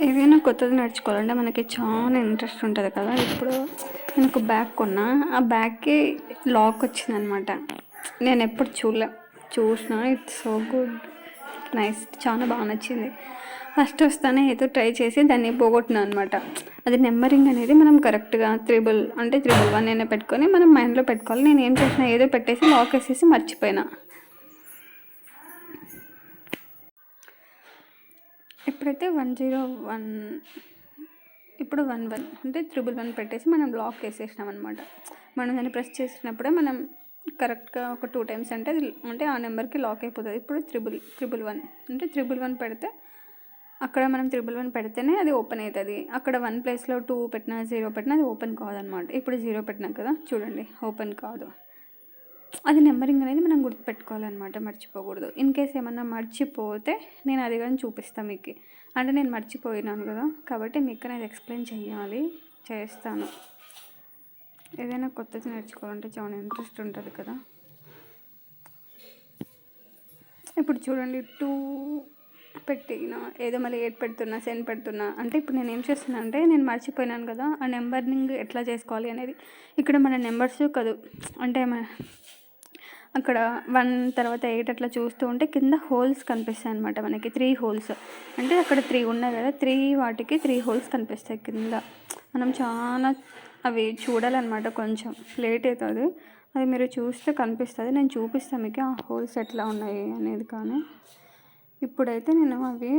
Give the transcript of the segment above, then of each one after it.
ఏదైనా కొత్తది నేర్చుకోవాలంటే మనకి చాలా ఇంట్రెస్ట్ ఉంటుంది కదా. ఇప్పుడు నేను ఒక బ్యాగ్ కొన్నా, ఆ బ్యాగ్కి లాక్ వచ్చిందనమాట. నేను ఎప్పుడు చూసిన ఇట్స్ సో గుడ్, నైస్, చాలా బాగా నచ్చింది. ఫస్ట్ వస్తానే ఏదో ట్రై చేసి దాన్ని పోగొట్టినా అనమాట. అది నెంబరింగ్ అనేది మనం కరెక్ట్గా 311 అయినా పెట్టుకొని మనం మైండ్లో పెట్టుకోవాలి. నేను ఏం చేసిన, ఏదో పెట్టేసి లాక్ వేసేసి మర్చిపోయినా. ఇప్పుడైతే 101, ఇప్పుడు 11 అంటే 111 పెట్టేసి మనం లాక్ వేసేసినాం అనమాట. మనం దాన్ని ప్రెస్ చేసినప్పుడే మనం కరెక్ట్గా ఒక 2 టైమ్స్ అంటే ఆ నెంబర్కి లాక్ అయిపోతుంది. ఇప్పుడు 111 అంటే 111 పెడితే అక్కడ మనం 111 పెడితేనే అది ఓపెన్ అవుతుంది. అక్కడ 1 ప్లేస్లో 2 పెట్టినా 0 పెట్టినా అది ఓపెన్ కాదనమాట. ఇప్పుడు 0 పెట్టినాం కదా, చూడండి ఓపెన్ కాదు. అది నెంబరింగ్ అనేది మనం గుర్తుపెట్టుకోవాలన్నమాట, మర్చిపోకూడదు. ఇన్ కేస్ ఏమన్నా మర్చిపోతే నేను అది కానీ చూపిస్తాను మీకు. అంటే నేను మర్చిపోయినాను కదా, కాబట్టి మీకు అనేది ఎక్స్ప్లెయిన్ చేస్తాను. ఏదైనా కొత్తది నేర్చుకోవాలంటే చాలా ఇంట్రెస్ట్ ఉంటుంది కదా. ఇప్పుడు చూడండి 2 పెట్టిన ఏదో మళ్ళీ 8 పెడుతున్నా, 7 పెడుతున్నా. అంటే ఇప్పుడు నేను ఏం చేస్తున్నా అంటే, నేను మర్చిపోయినాను కదా, ఆ నెంబరింగ్ ఎట్లా చేసుకోవాలి అనేది ఇక్కడ మన నెంబర్స్ కాదు. అంటే అక్కడ 1 తర్వాత 8 అట్లా చూస్తూ ఉంటే కింద హోల్స్ కనిపిస్తాయి అనమాట. మనకి 3 హోల్స్, అంటే అక్కడ 3 ఉన్నాయి కదా, 3 వాటికి 3 హోల్స్ కనిపిస్తాయి కింద. మనం చాలా అవి చూడాలన్నమాట, కొంచెం లేట్ అవుతుంది. అది మీరు చూస్తే కనిపిస్తుంది. నేను చూపిస్తాను మీకు ఆ హోల్స్ ఎట్లా ఉన్నాయి అనేది. కానీ ఇప్పుడైతే నేను అవి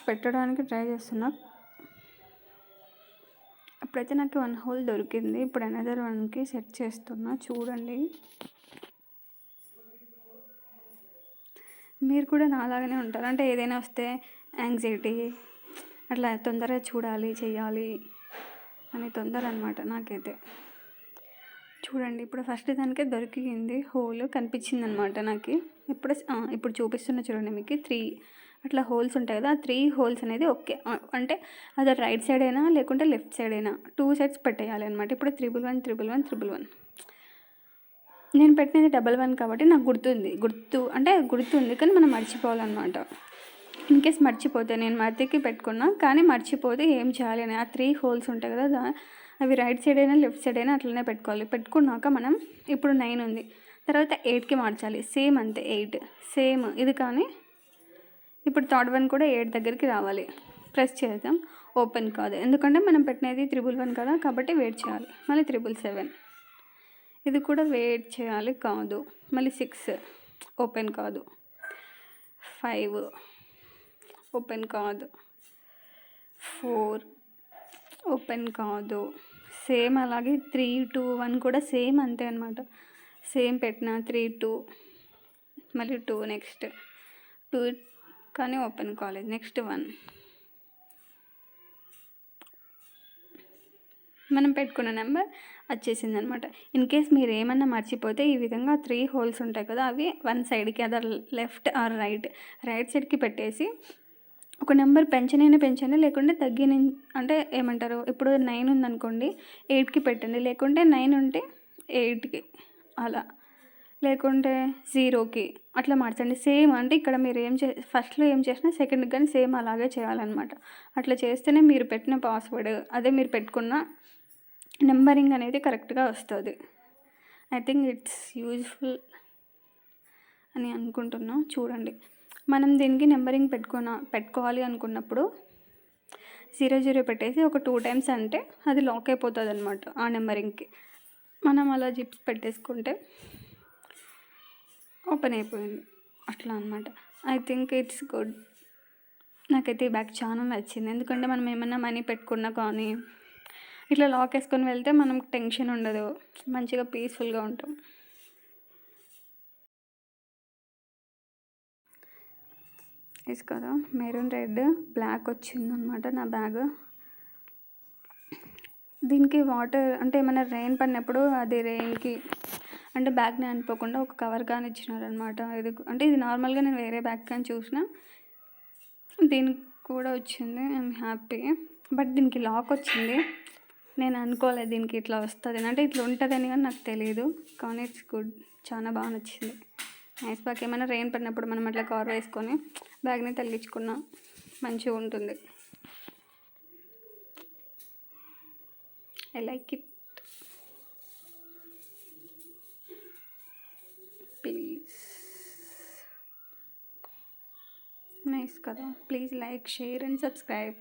పెట్టడానికి ట్రై చేస్తున్నా. ఇప్పుడైతే నాకు 1 హోల్ దొరికింది. ఇప్పుడు అనదర్ 1కి సెట్ చేస్తున్నా, చూడండి. మీరు కూడా నాలాగానే ఉంటారు, అంటే ఏదైనా వస్తే యాంగ్జైటీ, అట్లా తొందరగా చూడాలి, చేయాలి అని తొందర అనమాట నాకైతే. చూడండి ఇప్పుడు ఫస్ట్ దానికే దొరికింది, హోల్ కనిపించింది అనమాట నాకు. ఇప్పుడు చూపిస్తున్న చూడండి మీకు 3 అట్లా హోల్స్ ఉంటాయి కదా. ఆ 3 హోల్స్ అనేది ఓకే, అంటే అది రైట్ సైడ్ అయినా లేకుంటే లెఫ్ట్ సైడ్ అయినా 2 సైడ్స్ పెట్టేయాలి అనమాట. ఇప్పుడు 111 నేను పెట్టినది 11 కాబట్టి నాకు గుర్తుంది, కానీ మనం మర్చిపోవాలన్నమాట. ఇన్ కేస్ మర్చిపోతే, నేను మతికి పెట్టుకున్నా కానీ మర్చిపోతే ఏం చేయాలి అని, ఆ 3 హోల్స్ ఉంటాయి కదా, అవి రైట్ సైడ్ అయినా లెఫ్ట్ సైడ్ అయినా అట్లనే పెట్టుకోవాలి. పెట్టుకున్నాక మనం ఇప్పుడు 9 ఉంది, తర్వాత 8కి మార్చాలి. సేమ్ అంతే 8 సేమ్ ఇది. కానీ ఇప్పుడు థర్డ్ 1 కూడా 8 దగ్గరికి రావాలి. ప్రెస్ చేద్దాం, ఓపెన్ కాదు, ఎందుకంటే మనం పెట్టినది 111 కదా, కాబట్టి వెయిట్ చేయాలి. మళ్ళీ 777, ఇది కూడా వెయిట్ చేయాలి, కాదు. మళ్ళీ 6 ఓపెన్ కాదు, 5 ఓపెన్ కాదు, 4 ఓపెన్ కాదు. సేమ్ అలాగే 3 2 1 కూడా సేమ్ అంతే అనమాట. సేమ్ పెట్టిన 3 2 మళ్ళీ 2 నెక్స్ట్ 2 కానీ ఓపెన్ కాలేదు. నెక్స్ట్ 1 మనం పెట్టుకున్న నెంబర్ వచ్చేసింది అనమాట. ఇన్ కేస్ మీరు ఏమన్నా మర్చిపోతే ఈ విధంగా 3 హోల్స్ ఉంటాయి కదా, అవి 1 సైడ్కి, అదర్ లెఫ్ట్ ఆర్ రైట్ సైడ్కి పెట్టేసి ఒక నెంబర్ పెంచనైనా లేకుంటే అంటే ఏమంటారు, ఇప్పుడు 9 ఉందనుకోండి 8కి పెట్టండి, లేకుంటే 9 ఉంటే 8కి అలా, లేకుంటే 0కి అట్లా మార్చండి. సేమ్ అంటే ఇక్కడ మీరు ఫస్ట్లో ఏం చేసినా సెకండ్కి కానీ సేమ్ అలాగే చేయాలన్నమాట. అట్లా చేస్తేనే మీరు పెట్టిన పాస్వర్డ్, అదే మీరు పెట్టుకున్న నెంబరింగ్ అనేది కరెక్ట్గా వస్తుంది. ఐ థింక్ ఇట్స్ యూజ్ఫుల్ అని అనుకుంటున్నా. చూడండి, మనం దీనికి నెంబరింగ్ పెట్టుకోవాలి అనుకున్నప్పుడు 00 పెట్టేసి ఒక 2 టైమ్స్ అంటే అది లాక్ అయిపోతుంది అనమాట. ఆ నెంబరింగ్కి మనం అలా జిప్స్ పెట్టేసుకుంటే ఓపెన్ అయిపోయింది, అట్లా అనమాట. I think it's good. నాకైతే ఈ బ్యాగ్ చాలా నచ్చింది, ఎందుకంటే మనం ఏమన్నా మనీ పెట్టుకున్నా కానీ ఇట్లా లాక్ వేసుకొని వెళ్తే మనకు టెన్షన్ ఉండదు, మంచిగా పీస్ఫుల్గా ఉంటాం. ఇది కదా మెరూన్ రెడ్ బ్లాక్ వచ్చిందనమాట నా బ్యాగ్. దీనికి వాటర్ అంటే ఏమైనా రెయిన్ పడినప్పుడు అది రెయిన్కి అంటే బ్యాగ్ని అనిపోకుండా ఒక కవర్ కానీ ఇచ్చినారనమాట. ఇది నార్మల్గా నేను వేరే బ్యాగ్ కానీ చూసిన, దీనికి కూడా వచ్చింది. I'm happy. బట్ దీనికి లాక్ వచ్చింది, నేను అనుకోలేదు దీనికి ఇట్లా వస్తుంది అంటే ఇట్లా ఉంటుందని, కానీ నాకు తెలియదు. కానీ ఇట్స్ గుడ్, చాలా బాగా నచ్చింది. Nice bag. ఏమైనా రెయిన్ పడినప్పుడు మనం అట్లా కవర్ వేసుకొని బ్యాగ్ని తగిలించుకున్నాం. మంచిగా ఉంటుంది. I like it. Please, nice కదా. Please like, share and subscribe.